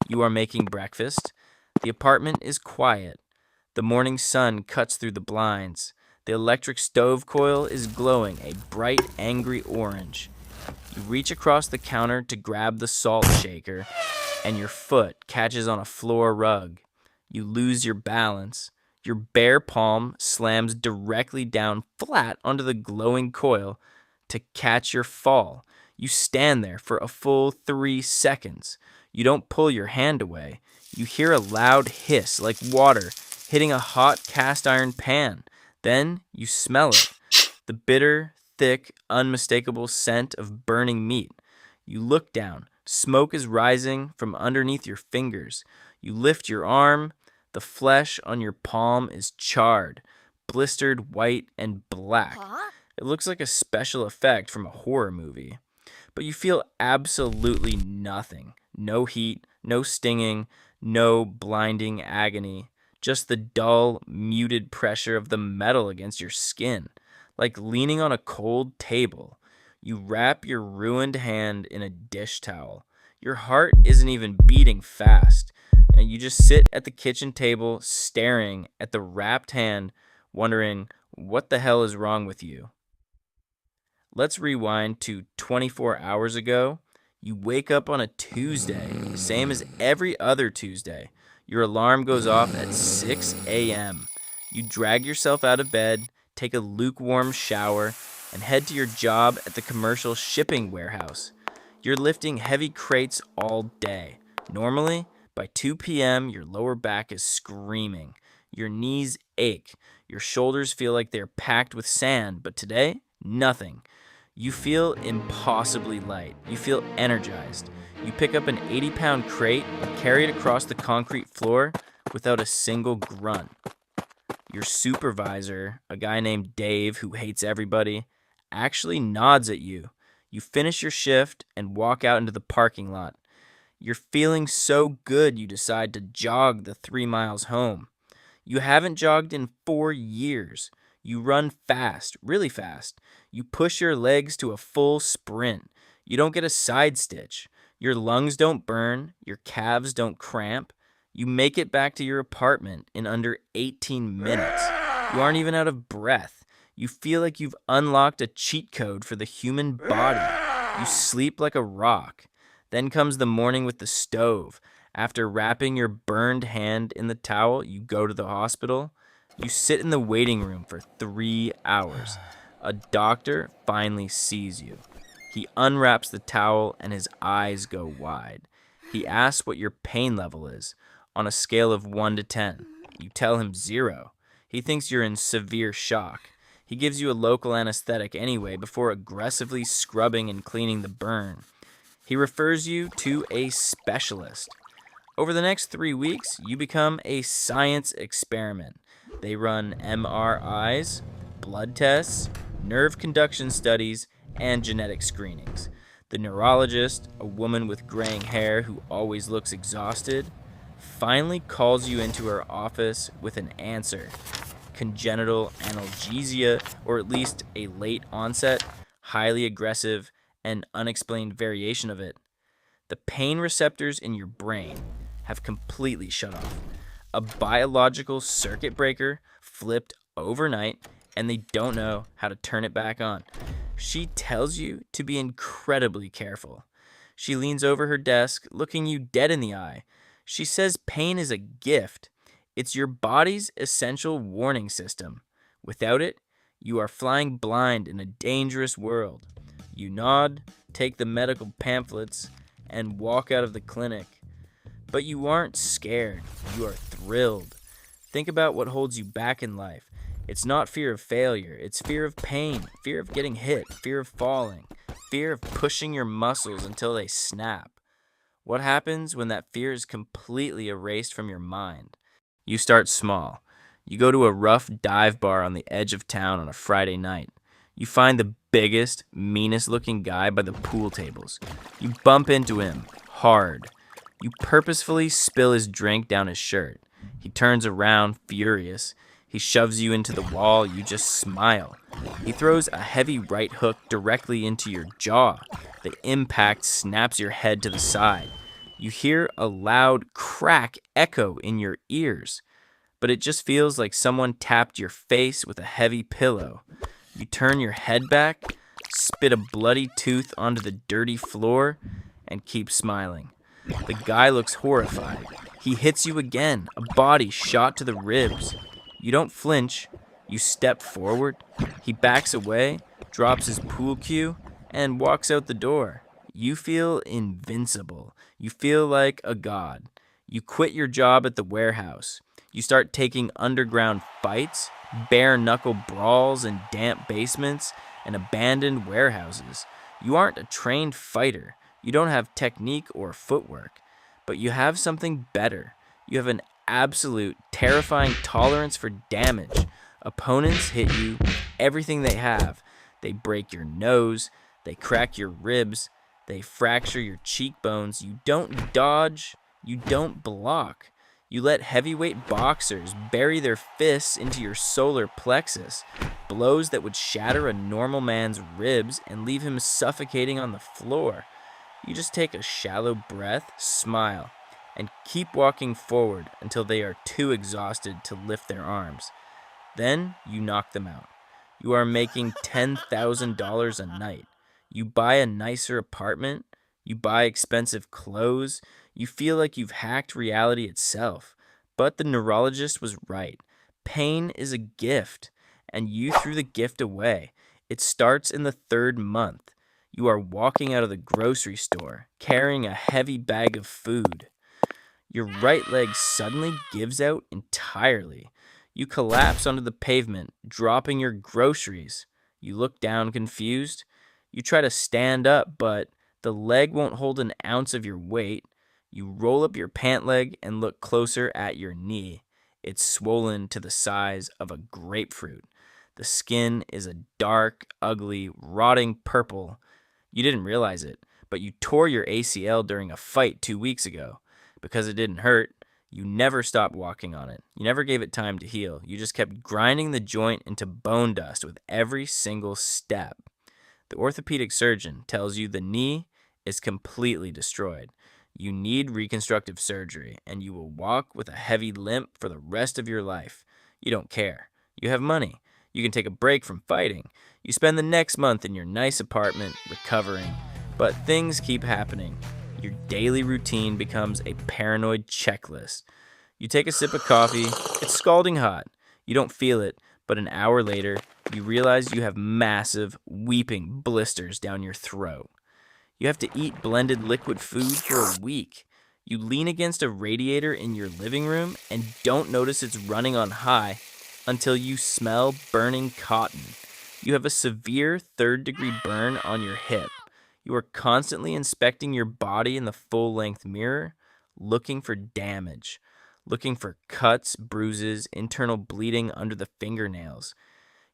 You are making breakfast. The apartment is quiet. The morning sun cuts through the blinds. The electric stove coil is glowing a bright, angry orange. You reach across the counter to grab the salt shaker, and your foot catches on a floor rug. You lose your balance. Your bare palm slams directly down flat onto the glowing coil to catch your fall. You stand there for a full 3 seconds. You don't pull your hand away. You hear a loud hiss like water hitting a hot cast iron pan. Then you smell it. The bitter, thick, unmistakable scent of burning meat. You look down. Smoke is rising from underneath your fingers. You lift your arm. The flesh on your palm is charred, blistered white and black. It looks like a special effect from a horror movie. But you feel absolutely nothing. No heat, no stinging, no blinding agony. Just the dull, muted pressure of the metal against your skin, like leaning on a cold table. You wrap your ruined hand in a dish towel. Your heart isn't even beating fast, and you just sit at the kitchen table staring at the wrapped hand, wondering what the hell is wrong with you. Let's rewind to 24 hours ago. You wake up on a Tuesday, same as every other Tuesday. Your alarm goes off at 6 a.m. You drag yourself out of bed, take a lukewarm shower, and head to your job at the commercial shipping warehouse. You're lifting heavy crates all day. Normally, by 2 p.m., your lower back is screaming. Your knees ache. Your shoulders feel like they're packed with sand, but today, nothing. You feel impossibly light. You feel energized. You pick up an 80-pound crate and carry it across the concrete floor without a single grunt. Your supervisor, a guy named Dave who hates everybody, actually nods at you. You finish your shift and walk out into the parking lot. You're feeling so good you decide to jog the 3 miles home. You haven't jogged in 4 years. You run fast, really fast. You push your legs to a full sprint. You don't get a side stitch. Your lungs don't burn. Your calves don't cramp. You make it back to your apartment in under 18 minutes. You aren't even out of breath. You feel like you've unlocked a cheat code for the human body. You sleep like a rock. Then comes the morning with the stove. After wrapping your burned hand in the towel, you go to the hospital. You sit in the waiting room for 3 hours. A doctor finally sees you. He unwraps the towel and his eyes go wide. He asks what your pain level is. On a scale of 1 to 10, you tell him 0. He thinks you're in severe shock. He gives you a local anesthetic anyway before aggressively scrubbing and cleaning the burn. He refers you to a specialist. Over the next 3 weeks, you become a science experiment. They run MRIs, blood tests, nerve conduction studies, and genetic screenings. The neurologist, a woman with graying hair who always looks exhausted, finally calls you into her office with an answer. Congenital analgesia, or at least a late onset, highly aggressive, and unexplained variation of it. The pain receptors in your brain have completely shut off. A biological circuit breaker flipped overnight, and they don't know how to turn it back on. She tells you to be incredibly careful. She leans over her desk, looking you dead in the eye. She says pain is a gift. It's your body's essential warning system. Without it, you are flying blind in a dangerous world. You nod, take the medical pamphlets, and walk out of the clinic. But you aren't scared. You are thrilled. Think about what holds you back in life. It's not fear of failure. It's fear of pain, fear of getting hit, fear of falling, fear of pushing your muscles until they snap. What happens when that fear is completely erased from your mind? You start small. You go to a rough dive bar on the edge of town on a Friday night. You find the biggest, meanest looking guy by the pool tables. You bump into him, hard. You purposefully spill his drink down his shirt. He turns around, furious. He shoves you into the wall. You just smile. He throws a heavy right hook directly into your jaw. The impact snaps your head to the side. You hear a loud crack echo in your ears, but it just feels like someone tapped your face with a heavy pillow. You turn your head back, spit a bloody tooth onto the dirty floor, and keep smiling. The guy looks horrified. He hits you again, a body shot to the ribs. You don't flinch. You step forward. He backs away, drops his pool cue, and walks out the door. You feel invincible. You feel like a god. You quit your job at the warehouse. You start taking underground fights, bare knuckle brawls in damp basements, and abandoned warehouses. You aren't a trained fighter. You don't have technique or footwork, but you have something better. You have an absolute, terrifying tolerance for damage. Opponents hit you with everything they have. They break your nose, they crack your ribs, they fracture your cheekbones. You don't dodge, you don't block. You let heavyweight boxers bury their fists into your solar plexus, blows that would shatter a normal man's ribs and leave him suffocating on the floor. You just take a shallow breath, smile, and keep walking forward until they are too exhausted to lift their arms. Then you knock them out. You are making $10,000 a night. You buy a nicer apartment. You buy expensive clothes. You feel like you've hacked reality itself. But the neurologist was right. Pain is a gift, and you threw the gift away. It starts in the third month. You are walking out of the grocery store, carrying a heavy bag of food. Your right leg suddenly gives out entirely. You collapse onto the pavement, dropping your groceries. You look down confused. You try to stand up, but the leg won't hold an ounce of your weight. You roll up your pant leg and look closer at your knee. It's swollen to the size of a grapefruit. The skin is a dark, ugly, rotting purple. You didn't realize it, but you tore your ACL during a fight 2 weeks ago. Because it didn't hurt, you never stopped walking on it. You never gave it time to heal. You just kept grinding the joint into bone dust with every single step. The orthopedic surgeon tells you the knee is completely destroyed. You need reconstructive surgery, and you will walk with a heavy limp for the rest of your life. You don't care. You have money. You can take a break from fighting. You spend the next month in your nice apartment recovering. But things keep happening. Your daily routine becomes a paranoid checklist. You take a sip of coffee. It's scalding hot. You don't feel it, but an hour later, you realize you have massive, weeping blisters down your throat. You have to eat blended liquid food for a week. You lean against a radiator in your living room and don't notice it's running on high until you smell burning cotton. You have a severe third-degree burn on your hip. You are constantly inspecting your body in the full-length mirror, looking for damage, looking for cuts, bruises, internal bleeding under the fingernails.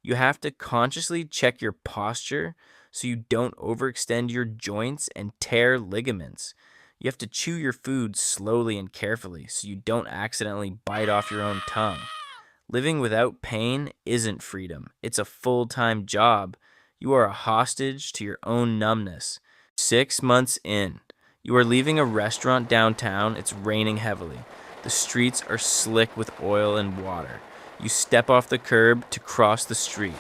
You have to consciously check your posture so you don't overextend your joints and tear ligaments. You have to chew your food slowly and carefully so you don't accidentally bite off your own tongue. Living without pain isn't freedom. It's a full-time job. You are a hostage to your own numbness. 6 months in, you are leaving a restaurant downtown. It's raining heavily. The streets are slick with oil and water. You step off the curb to cross the street.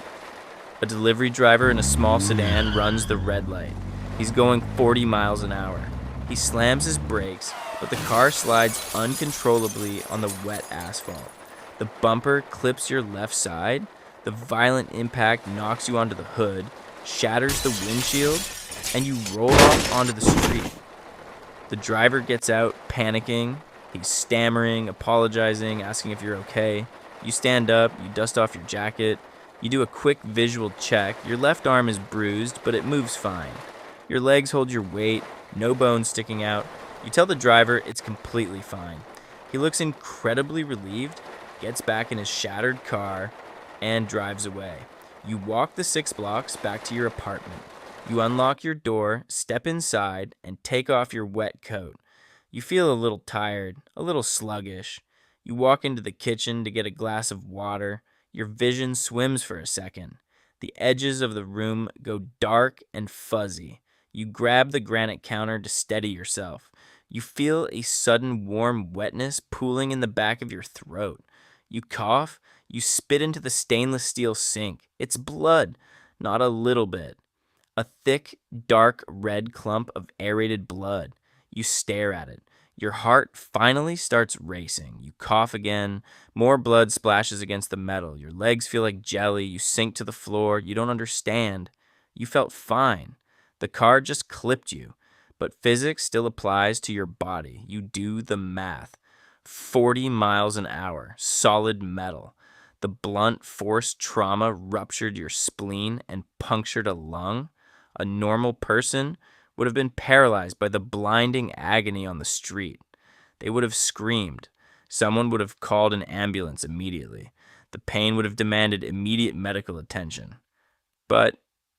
A delivery driver in a small sedan runs the red light. He's going 40 miles an hour. He slams his brakes, but the car slides uncontrollably on the wet asphalt. The bumper clips your left side. The violent impact knocks you onto the hood, shatters the windshield, and you roll off onto the street. The driver gets out, panicking. He's stammering, apologizing, asking if you're okay. You stand up, you dust off your jacket. You do a quick visual check. Your left arm is bruised, but it moves fine. Your legs hold your weight, no bones sticking out. You tell the driver it's completely fine. He looks incredibly relieved, gets back in his shattered car, and drives away. You walk the 6 blocks back to your apartment. You unlock your door, step inside, and take off your wet coat. You feel a little tired, a little sluggish. You walk into the kitchen to get a glass of water. Your vision swims for a second. The edges of the room go dark and fuzzy. You grab the granite counter to steady yourself. You feel a sudden warm wetness pooling in the back of your throat. You cough, you spit into the stainless steel sink. It's blood, not a little bit. A thick, dark red clump of aerated blood. You stare at it. Your heart finally starts racing. You cough again. More blood splashes against the metal. Your legs feel like jelly. You sink to the floor. You don't understand. You felt fine. The car just clipped you. But physics still applies to your body. You do the math. 40 miles an hour. Solid metal. The blunt force trauma ruptured your spleen and punctured a lung. A normal person would have been paralyzed by the blinding agony on the street. They would have screamed. Someone would have called an ambulance immediately. The pain would have demanded immediate medical attention. But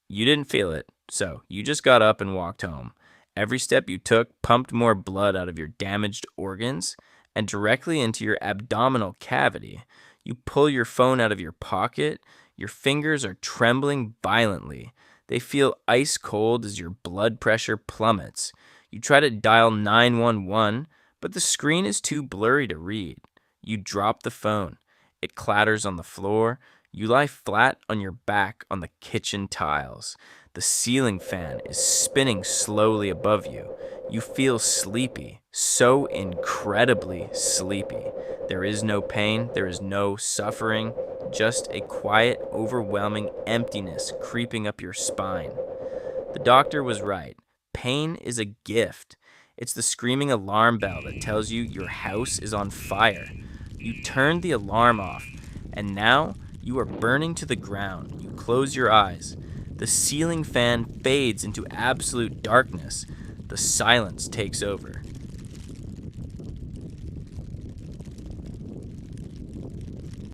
you didn't feel it, so you just got up and walked home. Every step you took pumped more blood out of your damaged organs and directly into your abdominal cavity. You pull your phone out of your pocket. Your fingers are trembling violently. They feel ice cold as your blood pressure plummets. You try to dial 911, but the screen is too blurry to read. You drop the phone. It clatters on the floor. You lie flat on your back on the kitchen tiles. The ceiling fan is spinning slowly above you. You feel sleepy, so incredibly sleepy. There is no pain, there is no suffering, just a quiet, overwhelming emptiness creeping up your spine. The doctor was right. Pain is a gift. It's the screaming alarm bell that tells you your house is on fire. You turn the alarm off, and now you are burning to the ground. You close your eyes. The ceiling fan fades into absolute darkness. The silence takes over.